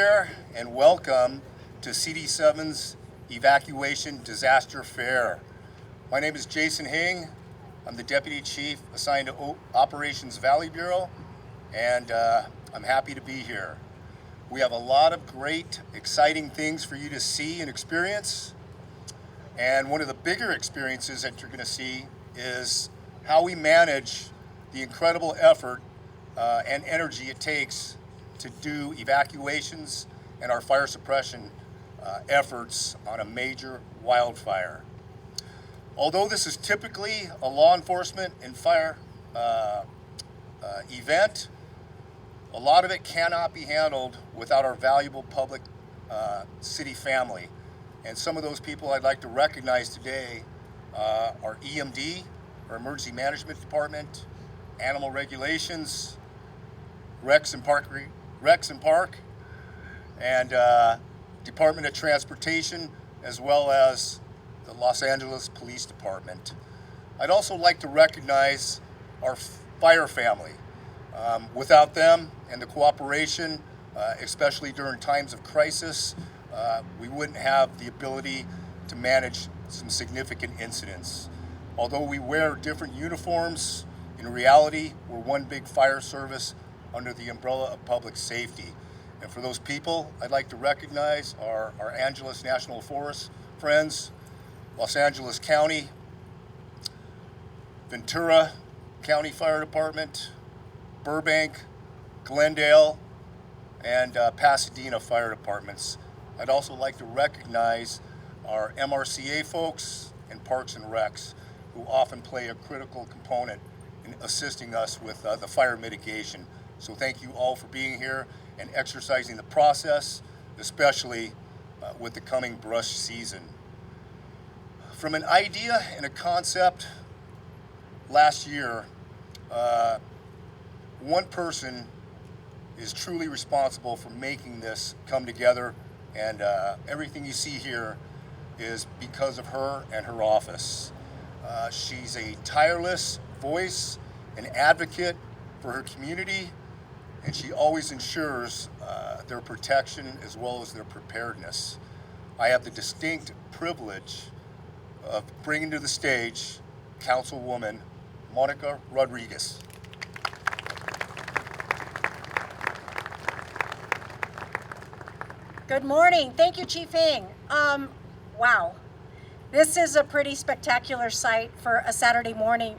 And welcome to CD7's Evacuation Disaster Fair. My name is Jason Hing. I'm the Deputy Chief assigned to Operations Valley Bureau, and I'm happy to be here. We have a lot of great, exciting things for you to see and experience. And one of the bigger experiences that you're going to see is how we manage the incredible effort and energy it takes to do evacuations and our fire suppression efforts on a major wildfire. Although this is typically a law enforcement and fire event, a lot of it cannot be handled without our valuable public city family. And some of those people I'd like to recognize today are EMD, our Emergency Management Department, Animal Regulations, Rex and Park, and Department of Transportation, as well as the Los Angeles Police Department. I'd also like to recognize our fire family. Without them and the cooperation, especially during times of crisis, we wouldn't have the ability to manage some significant incidents. Although we wear different uniforms, in reality, we're one big fire service under the umbrella of public safety. And for those people, I'd like to recognize our Angeles National Forest friends, Los Angeles County, Ventura County Fire Department, Burbank, Glendale, and Pasadena Fire Departments. I'd also like to recognize our MRCA folks and Parks and Recs, who often play a critical component in assisting us with the fire mitigation. So thank you all for being here and exercising the process, especially with the coming brush season. From an idea and a concept last year, one person is truly responsible for making this come together, and everything you see here is because of her and her office. She's a tireless voice, an advocate for her community, and she always ensures their protection as well as their preparedness. I have the distinct privilege of bringing to the stage Councilwoman Monica Rodriguez. Good morning. Thank you, Chief Hing. Wow. This is a pretty spectacular sight for a Saturday morning.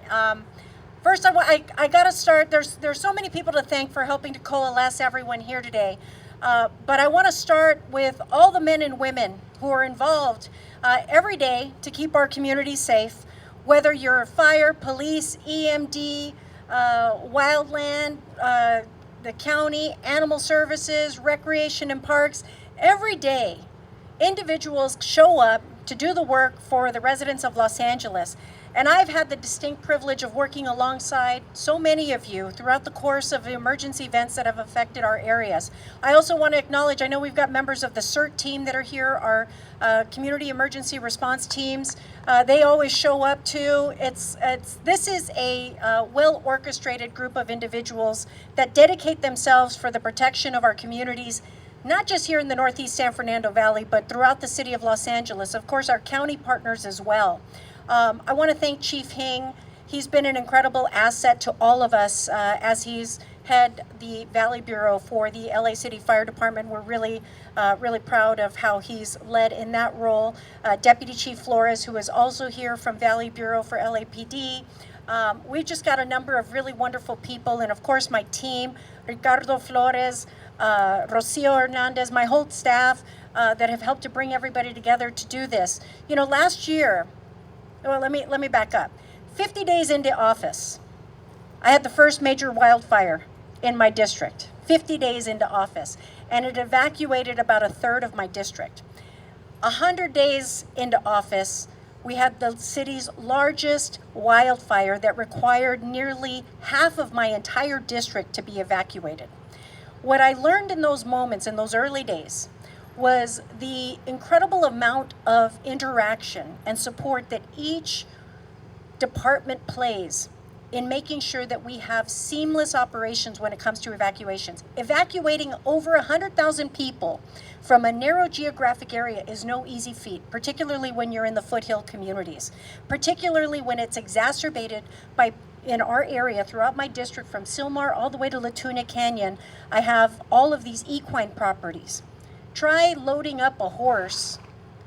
First, I got to start. There's so many people to thank for helping to coalesce everyone here today. But I want to start with all the men and women who are involved every day to keep our communities safe, whether you're fire, police, EMD, wildland, the county, animal services, recreation and parks. Every day, individuals show up to do the work for the residents of Los Angeles. And I've had the distinct privilege of working alongside so many of you throughout the course of emergency events that have affected our areas. I also want to acknowledge, I know we've got members of the CERT team that are here, our community emergency response teams. They always show up too. This is a well-orchestrated group of individuals that dedicate themselves for the protection of our communities, not just here in the Northeast San Fernando Valley, but throughout the city of Los Angeles. Of course, our county partners as well. I want to thank Chief Hing. He's been an incredible asset to all of us as he's head the Valley Bureau for the LA City Fire Department. We're really proud of how he's led in that role. Deputy Chief Flores, who is also here from Valley Bureau for LAPD. We've just got a number of really wonderful people, and of course my team, Ricardo Flores, Rocio Hernandez, my whole staff that have helped to bring everybody together to do this. You know, last year, well, let me back up. 50 days into office, I had the first major wildfire in my district. 50 days into office, and it evacuated about a third of my district. 100 days into office, we had the city's largest wildfire that required nearly half of my entire district to be evacuated. What I learned in those moments, in those early days, was the incredible amount of interaction and support that each department plays in making sure that we have seamless operations when it comes to evacuations. Evacuating over 100,000 people from a narrow geographic area is no easy feat, particularly when you're in the foothill communities, particularly when it's exacerbated by, in our area, throughout my district, from Sylmar all the way to Latuna Canyon, I have all of these equine properties. Try loading up a horse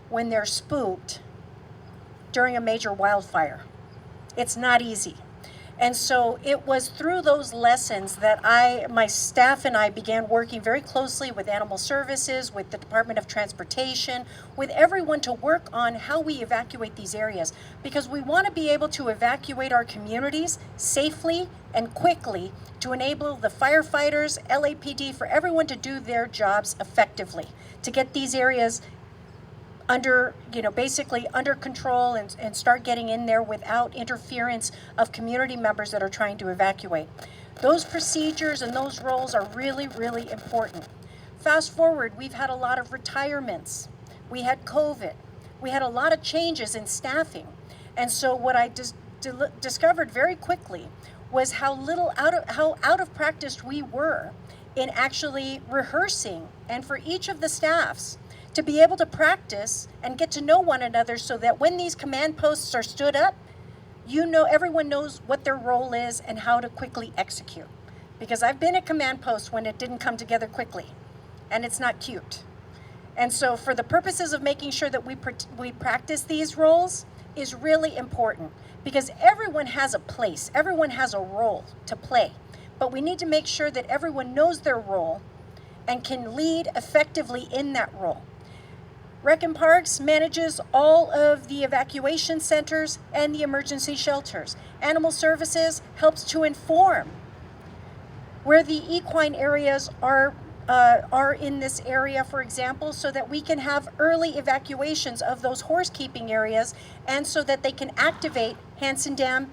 when they're spooked during a major wildfire. It's not easy. And so it was through those lessons that my staff and I began working very closely with Animal Services, with the Department of Transportation, with everyone to work on how we evacuate these areas. Because we want to be able to evacuate our communities safely and quickly to enable the firefighters, LAPD, for everyone to do their jobs effectively, to get these areas under, basically under control and start getting in there without interference of community members that are trying to evacuate. Those procedures and those roles are really, really important. Fast forward, we've had a lot of retirements. We had COVID. We had a lot of changes in staffing. And so what I discovered very quickly was how out of practice we were in actually rehearsing, and for each of the staffs to be able to practice and get to know one another, so that when these command posts are stood up, everyone knows what their role is and how to quickly execute. Because I've been at command posts when it didn't come together quickly, and it's not cute. And so for the purposes of making sure that we practice these roles is really important, because everyone has a place, everyone has a role to play, but we need to make sure that everyone knows their role and can lead effectively in that role. Rec and Parks manages all of the evacuation centers and the emergency shelters. Animal Services helps to inform where the equine areas are in this area, for example, so that we can have early evacuations of those horse keeping areas, and so that they can activate Hansen Dam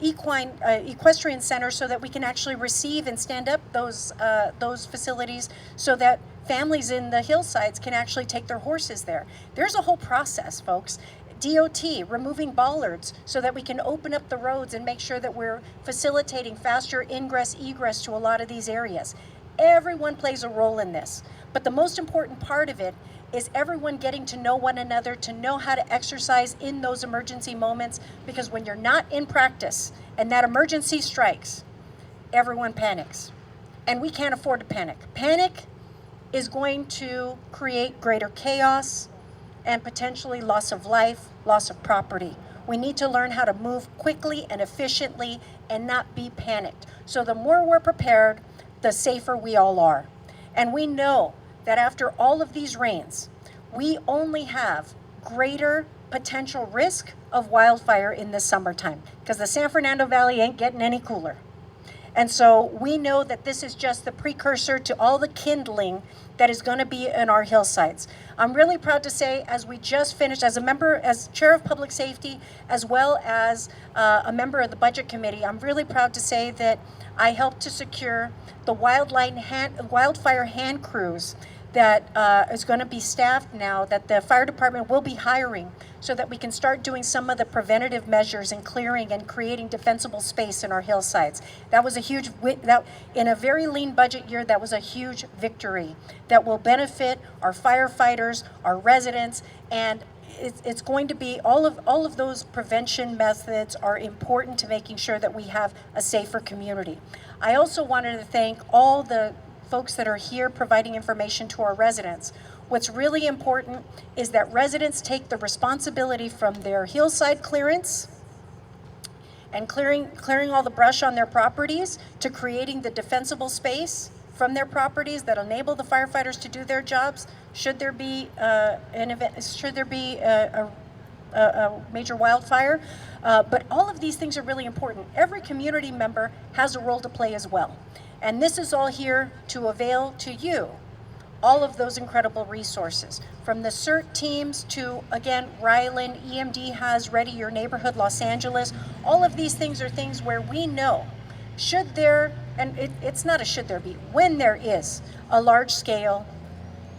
equestrian center, so that we can actually receive and stand up those facilities, so that families in the hillsides can actually take their horses there. There's a whole process, folks. DOT, removing bollards so that we can open up the roads and make sure that we're facilitating faster ingress, egress to a lot of these areas. Everyone plays a role in this, but the most important part of it is everyone getting to know one another, to know how to exercise in those emergency moments, because when you're not in practice and that emergency strikes, everyone panics. And we can't afford to panic. Panic is going to create greater chaos and potentially loss of life, loss of property. We need to learn how to move quickly and efficiently and not be panicked. So the more we're prepared, the safer we all are. And we know that after all of these rains, we only have greater potential risk of wildfire in the summertime, because the San Fernando Valley ain't getting any cooler. And so we know that this is just the precursor to all the kindling that is going to be in our hillsides. I'm really proud to say, as we just finished, as chair of public safety, as well as a member of the budget committee, I'm really proud to say that I helped to secure the wildfire hand crews that is going to be staffed now, that the fire department will be hiring, so that we can start doing some of the preventative measures and clearing and creating defensible space in our hillsides. That was a huge, in a very lean budget year, that was a huge victory that will benefit our firefighters, our residents, and it's going to be all of those prevention methods are important to making sure that we have a safer community. I also wanted to thank all the folks that are here providing information to our residents. What's really important is that residents take the responsibility from their hillside clearance and clearing all the brush on their properties, to creating the defensible space from their properties that enable the firefighters to do their jobs should there be a major wildfire. But all of these things are really important. Every community member has a role to play as well. And this is all here to avail to you all of those incredible resources. From the CERT teams to, again, Ryland, EMD has Ready Your Neighborhood Los Angeles. All of these things are things where we know, should there, and it's not a should there be, when there is a large scale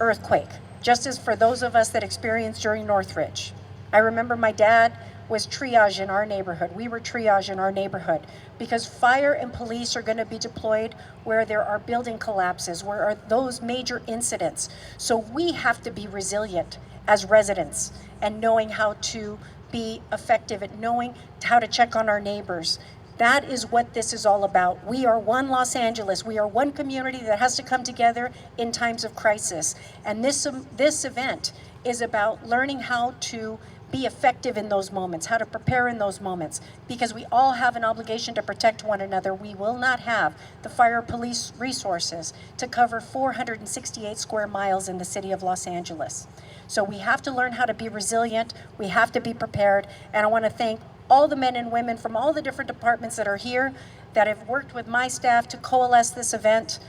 earthquake, just as for those of us that experienced during Northridge. I remember my dad was triage in our neighborhood. We were triage in our neighborhood because fire and police are going to be deployed where there are building collapses, where are those major incidents. So we have to be resilient as residents and knowing how to be effective at knowing how to check on our neighbors. That is what this is all about. We are one Los Angeles. We are one community that has to come together in times of crisis. And this event is about learning how to be effective in those moments, how to prepare in those moments, because we all have an obligation to protect one another. We will not have the fire police resources to cover 468 square miles in the city of Los Angeles. So we have to learn how to be resilient. We have to be prepared. And I want to thank all the men and women from all the different departments that are here that have worked with my staff to coalesce this event.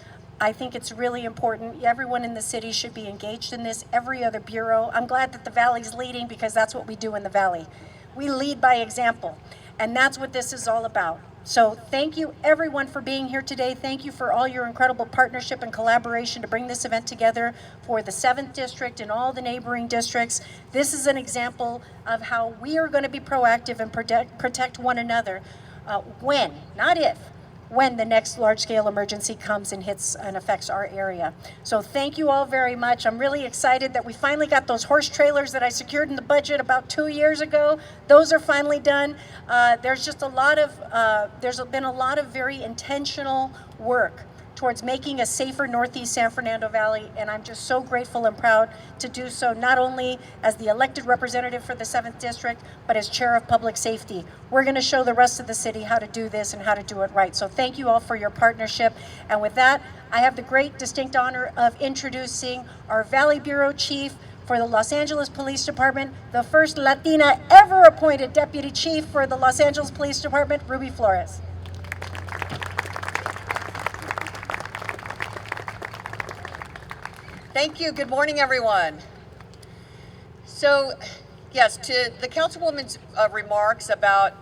I think it's really important. Everyone in the city should be engaged in this, every other bureau. I'm glad that the Valley's leading because that's what we do in the Valley. We lead by example, and that's what this is all about. So thank you everyone for being here today. Thank you for all your incredible partnership and collaboration to bring this event together for the 7th District and all the neighboring districts. This is an example of how we are going to be proactive and protect one another when, not if, when the next large-scale emergency comes and hits and affects our area. So thank you all very much. I'm really excited that we finally got those horse trailers that I secured in the budget about 2 years ago. Those are finally done. There's just a lot of, there's been a lot of very intentional work towards making a safer Northeast San Fernando Valley, and I'm just so grateful and proud to do so, not only as the elected representative for the 7th District, but as Chair of Public Safety. We're going to show the rest of the city how to do this and how to do it right. So thank you all for your partnership. And with that, I have the great distinct honor of introducing our Valley Bureau Chief for the Los Angeles Police Department, the first Latina ever appointed Deputy Chief for the Los Angeles Police Department, Ruby Flores. Thank you. Good morning, everyone. So, yes, to the Councilwoman's remarks about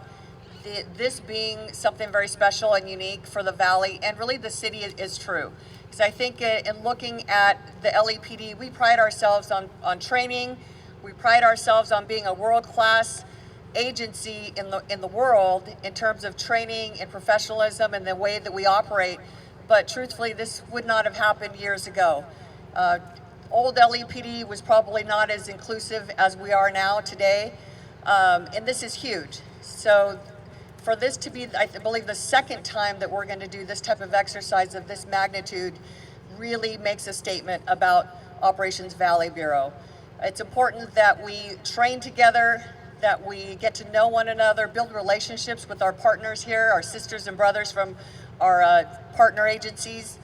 this being something very special and unique for the Valley, and really the city is true. Because I think in looking at the LAPD, we pride ourselves on training. We pride ourselves on being a world-class agency in the world in terms of training and professionalism and the way that we operate. But truthfully, this would not have happened years ago. Old LAPD was probably not as inclusive as we are now today, and this is huge. So for this to be, I believe, the second time that we're going to do this type of exercise of this magnitude really makes a statement about Operations Valley Bureau. It's important that we train together, that we get to know one another, build relationships with our partners here, our sisters and brothers from our partner agencies,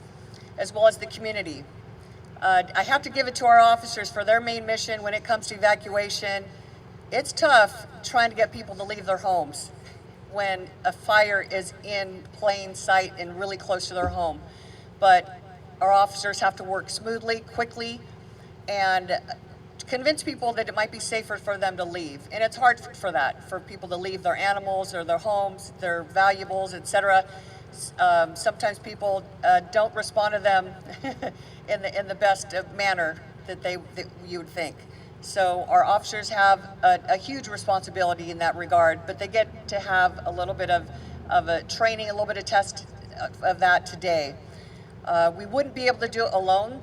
as well as the community. I have to give it to our officers for their main mission when it comes to evacuation. It's tough trying to get people to leave their homes when a fire is in plain sight and really close to their home. But our officers have to work smoothly, quickly, and convince people that it might be safer for them to leave. And it's hard for that, for people to leave their animals or their homes, their valuables, etc. Sometimes people don't respond to them in the best manner that you would think. So our officers have a huge responsibility in that regard, but they get to have a little bit of a training, a little bit of test of that today. We wouldn't be able to do it alone.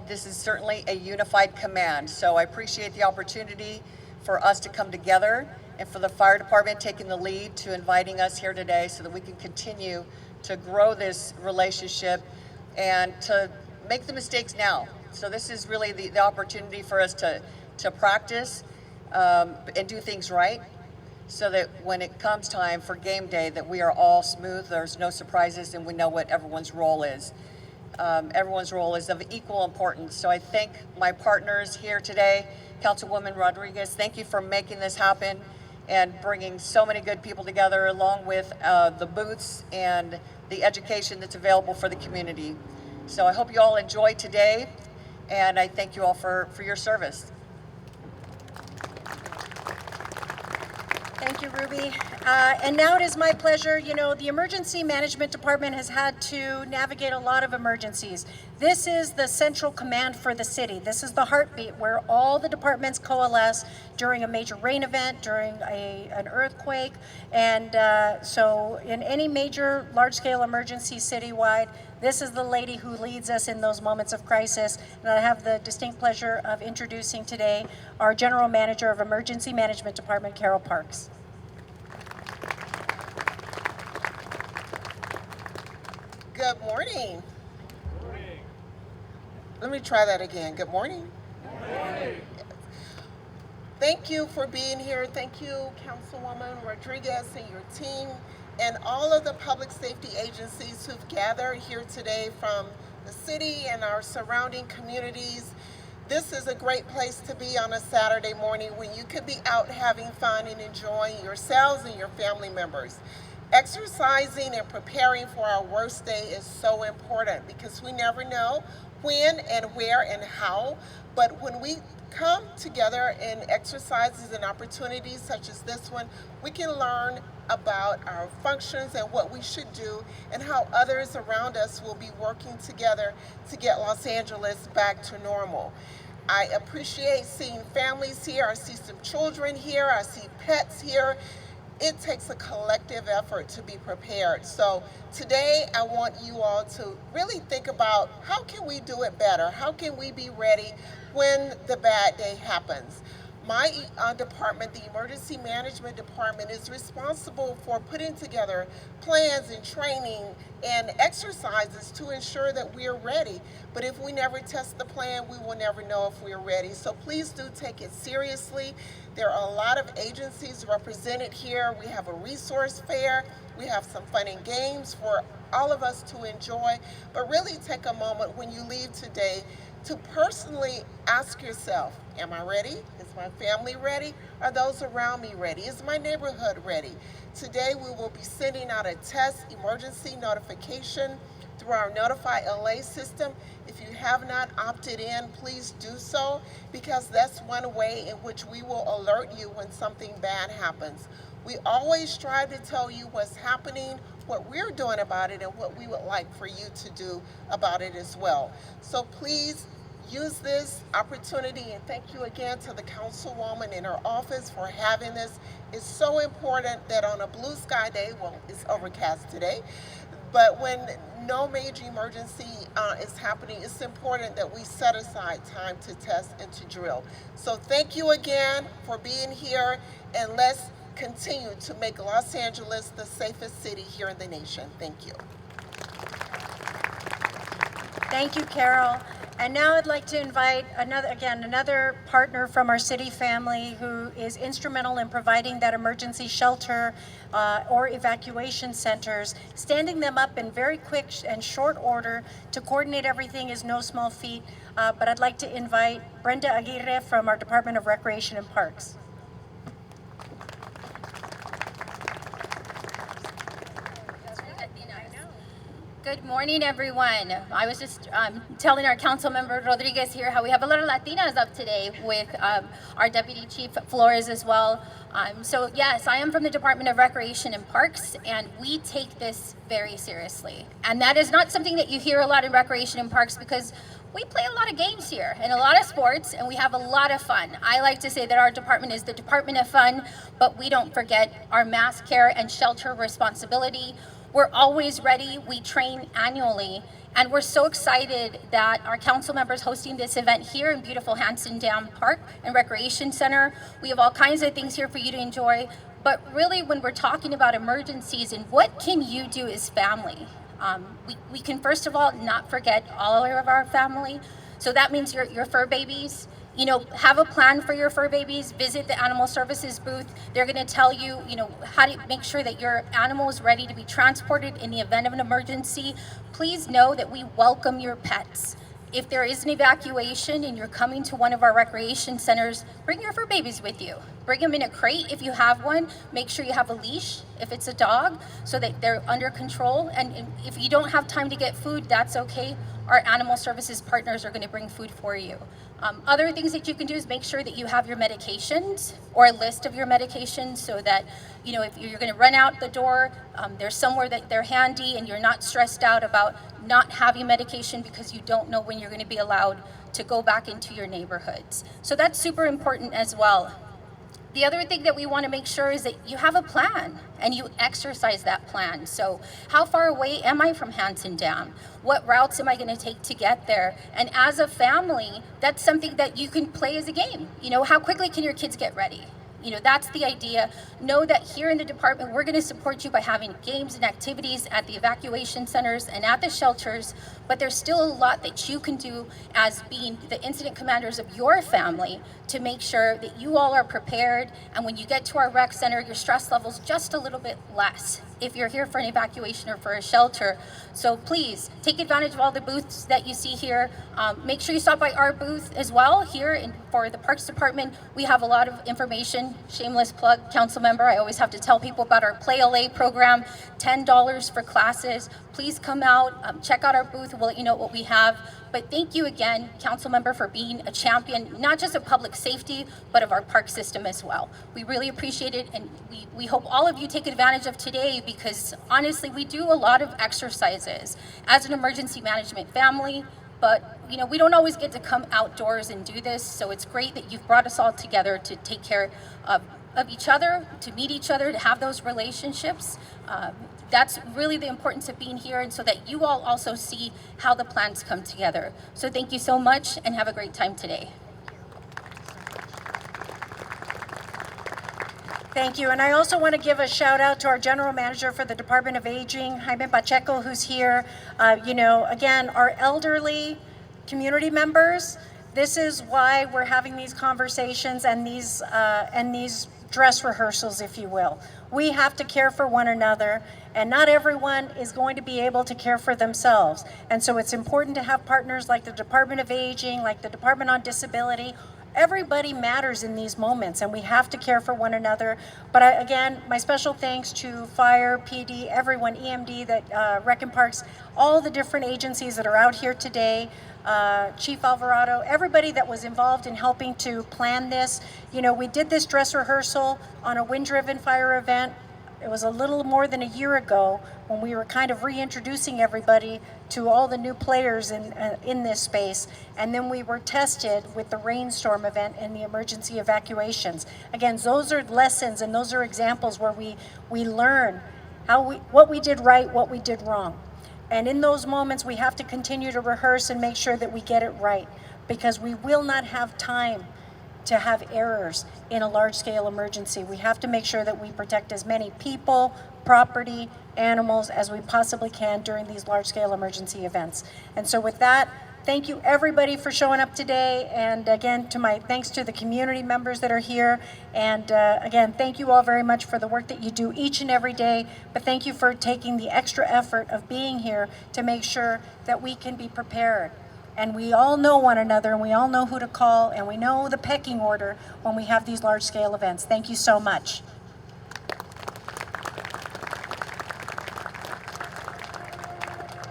This is certainly a unified command. So I appreciate the opportunity for us to come together and for the fire department taking the lead to inviting us here today so that we can continue to grow this relationship and to make the mistakes now. So this is really the opportunity for us to practice and do things right so that when it comes time for game day that we are all smooth, there's no surprises, and we know what everyone's role is. Everyone's role is of equal importance. So I thank my partners here today. Councilwoman Rodriguez, thank you for making this happen and bringing so many good people together, along with the booths and the education that's available for the community. So I hope you all enjoy today, and I thank you all for your service. Thank you, Ruby. And now it is my pleasure. You know, the Emergency Management Department has had to navigate a lot of emergencies. This is the central command for the city. This is the heartbeat where all the departments coalesce during a major rain event, during an earthquake. And so in any major large-scale emergency citywide, this is the lady who leads us in those moments of crisis. And I have the distinct pleasure of introducing today our General Manager of Emergency Management Department, Carol Parks. Good morning. Let me try that again. Good morning. Thank you for being here. Thank you, Councilwoman Rodriguez and your team, and all of the public safety agencies who've gathered here today from the city and our surrounding communities. This is a great place to be on a Saturday morning when you could be out having fun and enjoying yourselves and your family members. Exercising and preparing for our worst day is so important because we never know when and where and how, but when we come together in exercises and opportunities such as this one, we can learn about our functions and what we should do and how others around us will be working together to get Los Angeles back to normal. I appreciate seeing families here. I see some children here. I see pets here. It takes a collective effort to be prepared. So today I want you all to really think about how can we do it better? How can we be ready when the bad day happens? My department, the Emergency Management Department, is responsible for putting together plans and training and exercises to ensure that we are ready. But if we never test the plan, we will never know if we are ready. So please do take it seriously. There are a lot of agencies represented here. We have a resource fair. We have some fun and games for all of us to enjoy. But really take a moment when you leave today to personally ask yourself, am I ready? Is my family ready? Are those around me ready? Is my neighborhood ready? Today we will be sending out a test emergency notification through our Notify LA system. If you have not opted in, please do so, because that's one way in which we will alert you when something bad happens. We always strive to tell you what's happening, what we're doing about it, and what we would like for you to do about it as well. So please use this opportunity, and thank you again to the Councilwoman in her office for having this. It's so important that on a blue sky day, well, it's overcast today, but when no major emergency is happening, it's important that we set aside time to test and to drill. So thank you again for being here, and let's continue to make Los Angeles the safest city here in the nation. Thank you. Thank you, Carol. And now I'd like to invite another partner from our city family who is instrumental in providing that emergency shelter or evacuation centers. Standing them up in very quick and short order to coordinate everything is no small feat. But I'd like to invite Brenda Aguirre from our Department of Recreation and Parks. Good morning, everyone. I was just telling our Councilmember Rodriguez here how we have a lot of Latinas up today with our Deputy Chief Flores as well. So yes, I am from the Department of Recreation and Parks, and we take this very seriously. And that is not something that you hear a lot in Recreation and Parks, because we play a lot of games here and a lot of sports, and we have a lot of fun. I like to say that our department is the Department of Fun, but we don't forget our mass care and shelter responsibility. We're always ready. We train annually, and we're so excited that our council members hosting this event here in beautiful Hansen Dam Park and Recreation Center. We have all kinds of things here for you to enjoy, but really when we're talking about emergencies and what can you do as family, we can first of all not forget all of our family. So that means your fur babies. You know, have a plan for your fur babies. Visit the animal services booth. They're gonna tell you, how to make sure that your animal is ready to be transported in the event of an emergency. Please know that we welcome your pets. If there is an evacuation and you're coming to one of our recreation centers, bring your fur babies with you. Bring them in a crate if you have one. Make sure you have a leash if it's a dog, so that they're under control. And if you don't have time to get food, that's okay. our animal services partners are going to bring food for you. Other things that you can do is make sure that you have your medications or a list of your medications so that, you know, if you're going to run out the door, there's somewhere that they're handy and you're not stressed out about not having medication because you don't know when you're going to be allowed to go back into your neighborhoods. So that's super important as well. The other thing that we want to make sure is that you have a plan and you exercise that plan. So how far away am I from Hansen Dam? What routes am I going to take to get there? And as a family, that's something that you can play as a game. You know, how quickly can your kids get ready? You know, that's the idea. Know that here in the department, we're going to support you by having games and activities at the evacuation centers and at the shelters, but there's still a lot that you can do as being the incident commanders of your family to make sure that you all are prepared, and when you get to our rec center, your stress level's just a little bit less if you're here for an evacuation or for a shelter. So please take advantage of all the booths that you see here. Make sure you stop by our booth as well here for the Parks Department. We have a lot of information. Shameless plug, council member, I always have to tell people about our Play LA program, $10 for classes. Please come out, check out our booth, we'll let you know what we have. But thank you again, council member, for being a champion, not just of public safety, but of our park system as well. We really appreciate it, and we hope all of you take advantage of today, because honestly, we do a lot of exercises as an emergency management family, but you know, we don't always get to come outdoors and do this, so it's great that you've brought us all together to take care of each other, to meet each other, to have those relationships. That's really the importance of being here, and so that you all also see how the plans come together. So thank you so much, and have a great time today. Thank you, and I also want to give a shout out to our General Manager for the Department of Aging, Jaime Pacheco, who's here. You know, again, our elderly community members, this is why we're having these conversations and these dress rehearsals, if you will. We have to care for one another, and not everyone is going to be able to care for themselves. And so it's important to have partners like the Department of Aging, like the Department on Disability. Everybody matters in these moments, and we have to care for one another. But again, my special thanks to Fire, PD, everyone, EMD, Rec and Parks, all the different agencies that are out here today, Chief Alvarado, everybody that was involved in helping to plan this. You know, we did this dress rehearsal on a wind-driven fire event. It was a little more than a year ago when we were kind of reintroducing everybody to all the new players in this space. And then we were tested with the rainstorm event and the emergency evacuations. Again, those are lessons and those are examples where we learn what we did right, what we did wrong. And in those moments, we have to continue to rehearse and make sure that we get it right, because we will not have time to have errors in a large-scale emergency. We have to make sure that we protect as many people, property, animals as we possibly can during these large-scale emergency events. And so with that, thank you everybody for showing up today, and again, thanks to the community members that are here, and again, thank you all very much for the work that you do each and every day, but thank you for taking the extra effort of being here to make sure that we can be prepared. And we all know one another, and we all know who to call, and we know the pecking order when we have these large-scale events. Thank you so much.